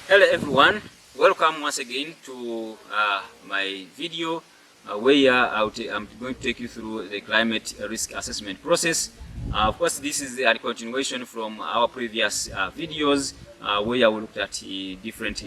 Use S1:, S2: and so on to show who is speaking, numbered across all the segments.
S1: Hello everyone, welcome once again to my video where I'm going to take you through the climate risk assessment process. Of course, this is a continuation from our previous videos where we looked at different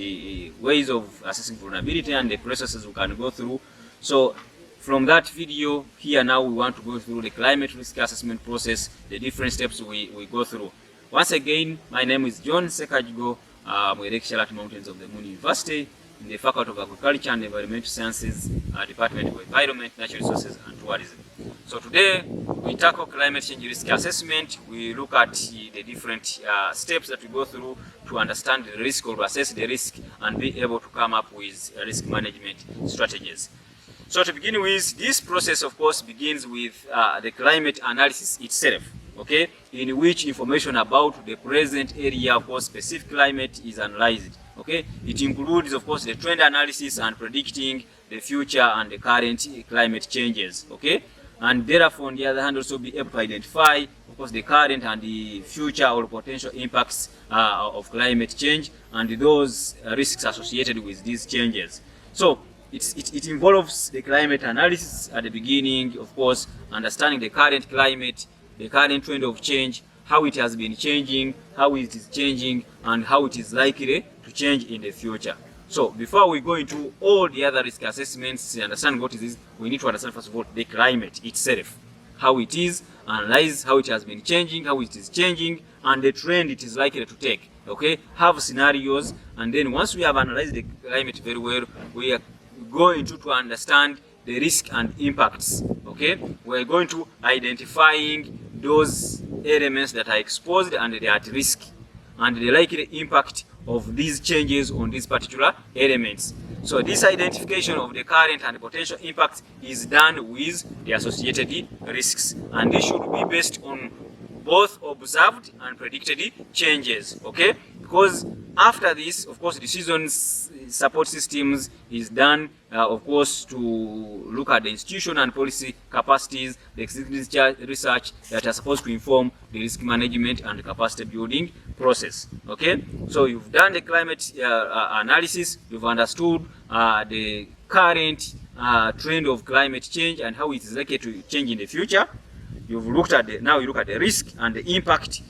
S1: ways of assessing vulnerability and the processes we can go through. So from that video here, now we want to go through the climate risk assessment process, the different steps we go through. Once again, my name is John Sekajigo. I'm a lecturer at Mountains of the Moon University in the Faculty of Agriculture and Environmental Sciences, Department of Environment, Natural Resources and Tourism. So today we tackle climate change risk assessment. We look at the different steps that we go through to understand the risk or to assess the risk and be able to come up with risk management strategies. So to begin with, this process of course begins with the climate analysis itself. Okay, in which information about the present area, of course, specific climate is analyzed. Okay, it includes, of course, the trend analysis and predicting the future and the current climate changes. Okay, and therefore, on the other hand, also be able to identify, of course, the current and the future or potential impacts of climate change and those risks associated with these changes. So it involves the climate analysis at the beginning, of course, understanding the current climate, the current trend of change, how it has been changing, how it is changing, and how it is likely to change in the future. So before we go into all the other risk assessments, to understand what it is, we need to understand first of all the climate itself, how it is, analyze how it has been changing, how it is changing, and the trend it is likely to take. Okay, have scenarios, and then once we have analyzed the climate very well, we are going to understand the risk and impacts. Okay, we're going to identifying those elements that are exposed and they are at risk and the likely impact of these changes on these particular elements. So this identification of the current and potential impacts is done with the associated risks, and this should be based on both observed and predicted changes. Okay, because after this, of course, decisions support systems is done, of course, to look at the institution and policy capacities, the existing research that are supposed to inform the risk management and capacity building process. Okay, so you've done the climate analysis, you've understood the current trend of climate change and how it is likely to change in the future. You've looked at now you look at the risk and the impact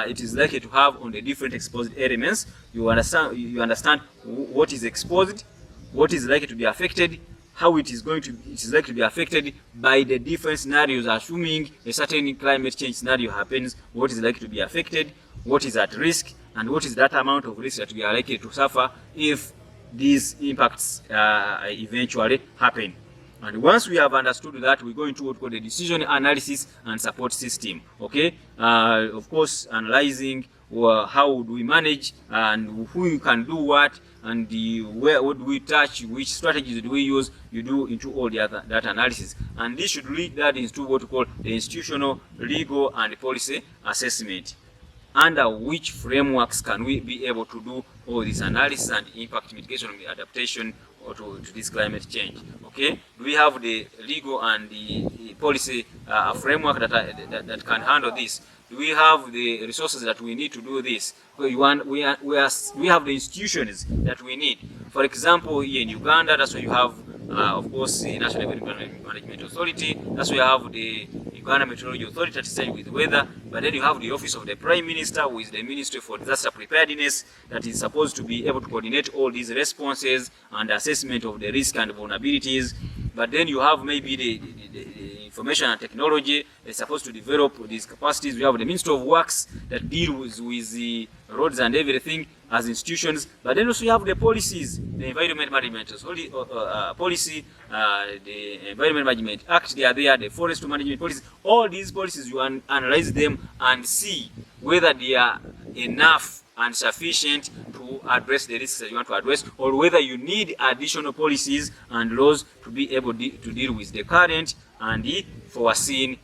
S1: it is likely to have on the different exposed elements. You understand what is exposed, what is likely to be affected, how it is likely to be affected by the different scenarios. Assuming a certain climate change scenario happens, what is likely to be affected, what is at risk, and what is that amount of risk that we are likely to suffer if these impacts eventually happen. And once we have understood that, we go into what we call the decision analysis and support system. Okay, of course, analyzing how do we manage and who can do what and where would we touch, which strategies do we use. You do into all the that analysis, and this should lead that into what we call the institutional, legal, and policy assessment. Under which frameworks can we be able to do all this analysis and impact mitigation and adaptation or to this climate change? Okay, do we have the legal and the policy framework that can handle this? Do we have the resources that we need to do this? We have the institutions that we need. For example, here in Uganda, that's why you have, of course, the National Environment Management Authority. That's why you have the Uganda Meteorology Authority that is dealing with weather. But then you have the Office of the Prime Minister with the Ministry for Disaster Preparedness that is supposed to be able to coordinate all these responses and assessment of the risk and vulnerabilities. But then you have maybe the information and technology is supposed to develop these capacities. We have the Ministry of Works that deal with the roads and everything as institutions. But then also you have the policies, the Environment Management Policy, the Environment Management Act, they are there, the Forest Management Policy. All these policies, you analyze them and see whether they are enough and sufficient to address the risks that you want to address, or whether you need additional policies and laws to be able to deal with the current and the foreseen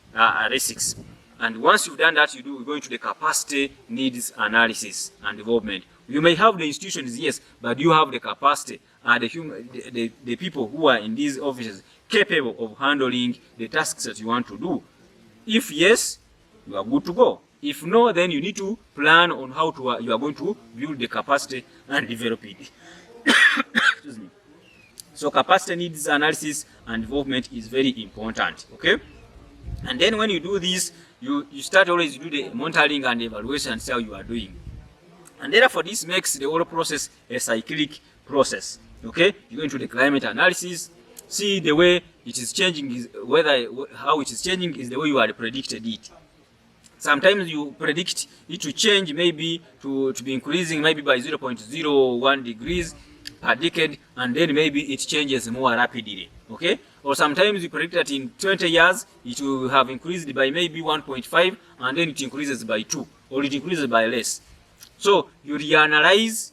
S1: risks. And once you've done that, we go into the capacity needs analysis and development. You may have the institutions, yes, but you have the capacity, the people who are in these offices capable of handling the tasks that you want to do. If yes, you are good to go. If no, then you need to plan on how to you are going to build the capacity and develop it. Excuse me. So capacity needs analysis and development is very important. Okay. And then when you do this, you start always do the monitoring and evaluation and see how you are doing. And therefore, this makes the whole process a cyclic process. Okay, you go into the climate analysis, see the way it is changing, is how it is changing is the way you had predicted it. Sometimes you predict it to change, maybe to be increasing maybe by 0.01 degrees per decade, and then maybe it changes more rapidly. Okay, or sometimes you predict that in 20 years it will have increased by maybe 1.5, and then it increases by 2, or it increases by less. So you reanalyze,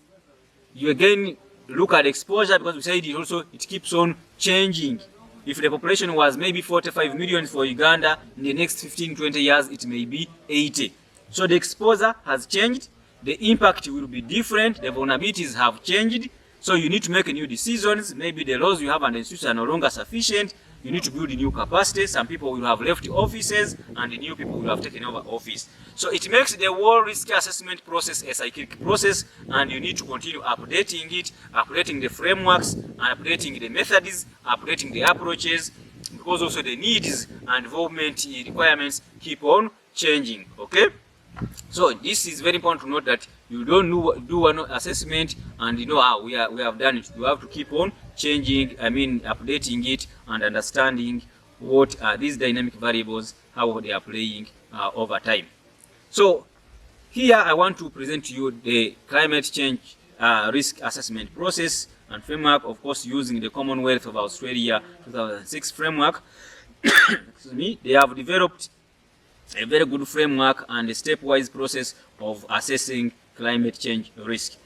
S1: you again look at exposure, because we said it keeps on changing. If the population was maybe 45 million for Uganda, in the next 15-20 years it may be 80. So the exposure has changed, the impact will be different, the vulnerabilities have changed. So you need to make new decisions. Maybe the laws you have and the institutions are no longer sufficient. You need to build new capacity. Some people will have left offices and the new people will have taken over office. So it makes the whole risk assessment process a cyclic process, and you need to continue updating it, updating the frameworks, and updating the methods, updating the approaches, because also the needs and development requirements keep on changing. Okay? So this is very important to note, that you don't do one assessment and we have done it. You have to keep on changing, updating it and understanding what are these dynamic variables, how they are playing over time. So here I want to present to you the climate change risk assessment process and framework, of course using the Commonwealth of Australia 2006 framework. Excuse me. They have developed a very good framework and a stepwise process of assessing climate change risk.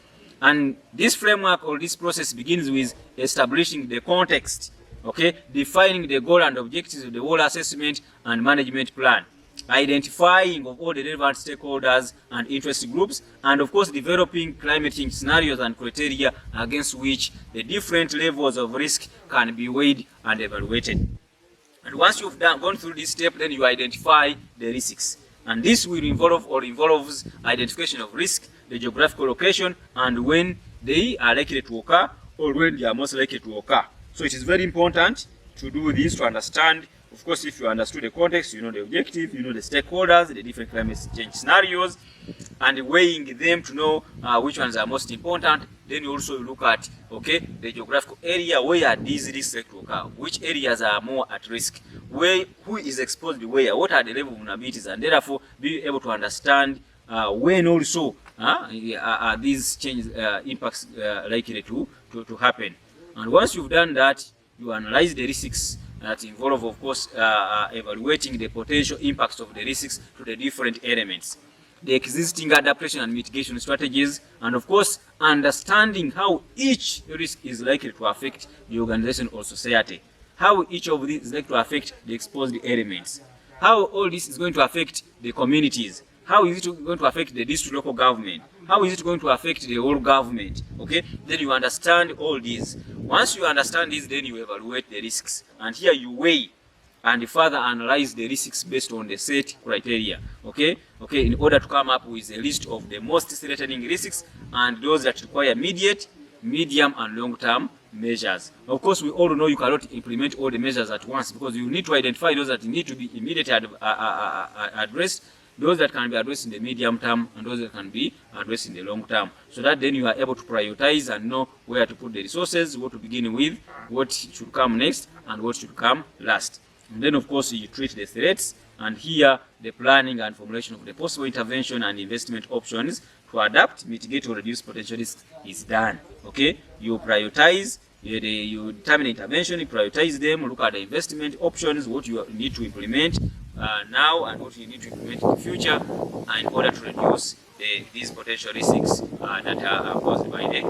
S1: And this framework or this process begins with establishing the context, okay, defining the goal and objectives of the whole assessment and management plan, identifying of all the relevant stakeholders and interest groups, and of course developing climate change scenarios and criteria against which the different levels of risk can be weighed and evaluated. And once you've gone through this step, then you identify the risks. And this will involves identification of risk, the geographical location, and when they are likely to occur or when they are most likely to occur. So it is very important to do this, to understand. Of course, if you understood the context, you know the objective, you know the stakeholders, the different climate change scenarios, and weighing them to know which ones are most important. Then you also look at, okay, the geographical area where these risks to occur, which areas are more at risk, who is exposed where, what are the level of vulnerabilities, and therefore be able to understand when also are these change impacts likely to happen. And once you've done that, you analyze the risks that involve, of course, evaluating the potential impacts of the risks to the different elements, the existing adaptation and mitigation strategies, and of course, understanding how each risk is likely to affect the organization or society, how each of these is likely to affect the exposed elements, how all this is going to affect the communities, how is it going to affect the district local government, how is it going to affect the whole government. Okay, then you understand all these. Once you understand this, then you evaluate the risks, and here you weigh and further analyze the risks based on the set criteria. Okay, in order to come up with a list of the most threatening risks and those that require immediate, medium, and long-term measures. Of course, we all know you cannot implement all the measures at once, because you need to identify those that need to be immediately addressed, those that can be addressed in the medium term, and those that can be addressed in the long term, so that then you are able to prioritize and know where to put the resources, what to begin with, what should come next, and what should come last. And then, of course, you treat the threats, and here the planning and formulation of the possible intervention and investment options to adapt, mitigate, or reduce potential risks is done. Okay, you prioritize, you determine the intervention, you prioritize them, look at the investment options, what you need to implement now and what you need to implement in the future in order to reduce these potential risks that are caused by the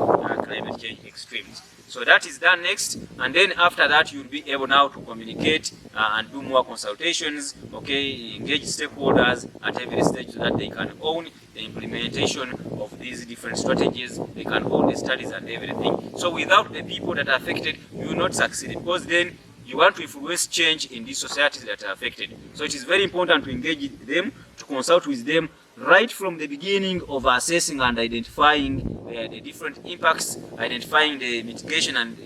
S1: climate change extremes. So that is done next, and then after that you'll be able now to communicate and do more consultations, okay, engage stakeholders at every stage so that they can own the implementation of these different strategies, they can own the studies and everything. So without the people that are affected, you will not succeed, because then you want to influence change in these societies that are affected. So it is very important to engage them, to consult with them, right from the beginning of assessing and identifying the different impacts, identifying the mitigation and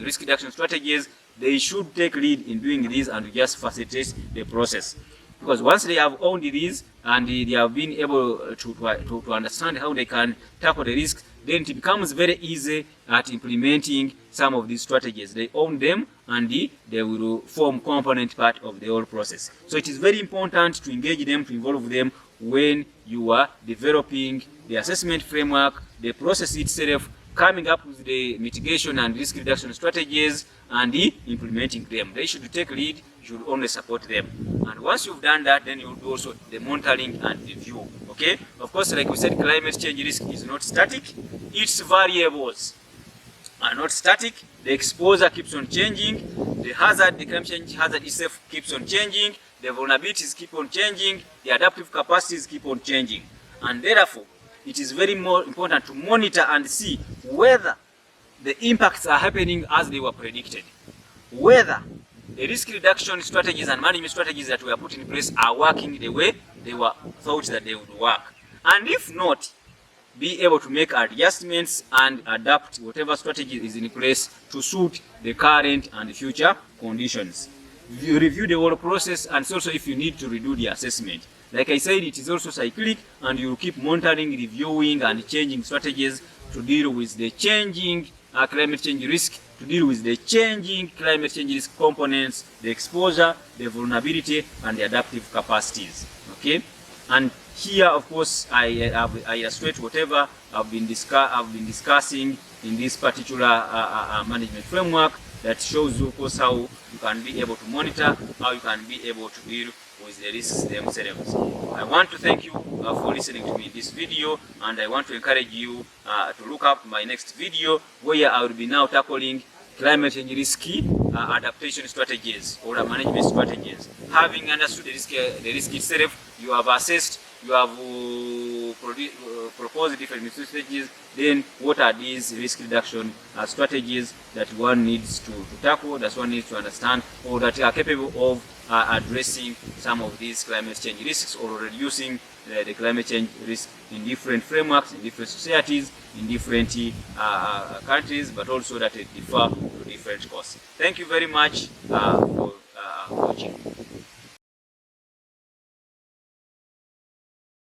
S1: risk reduction strategies, they should take lead in doing this and just facilitate the process. Because once they have owned these and they have been able to understand how they can tackle the risks, then it becomes very easy at implementing some of these strategies. They own them and they will form component part of the whole process. So it is very important to engage them, to involve them when you are developing the assessment framework, the process itself, coming up with the mitigation and risk reduction strategies, and implementing them. They should take lead, you should only support them. And once you've done that, then you'll do also the monitoring and review. Okay? Of course, like we said, climate change risk is not static. Its variables are not static. The exposure keeps on changing. The hazard, the climate change hazard itself keeps on changing. The vulnerabilities keep on changing. The adaptive capacities keep on changing. And therefore, it is very more important to monitor and see whether the impacts are happening as they were predicted, whether the risk reduction strategies and management strategies that were put in place are working the way they were thought that they would work. And if not, be able to make adjustments and adapt whatever strategy is in place to suit the current and future conditions. You review the whole process, and also if you need to redo the assessment. Like I said, it is also cyclic, and you will keep monitoring, reviewing, and changing strategies to deal with the changing climate change risk, to deal with the changing climate change risk components, the exposure, the vulnerability, and the adaptive capacities. Okay? And here, of course, I illustrate whatever I've been discussing in this particular management framework that shows you, of course, how you can be able to monitor, how you can be able to deal with the risks themselves. I want to thank you for listening to me in this video, and I want to encourage you to look up my next video where I will be now tackling climate change risk adaptation strategies or management strategies. Having understood the risk itself, you have assessed, you have proposed different strategies, then what are these risk reduction strategies that one needs to tackle, that one needs to understand, or that are capable of addressing some of these climate change risks or reducing the climate change risk in different frameworks, in different societies, in different countries, but also that differ to different costs. Thank you very much for watching.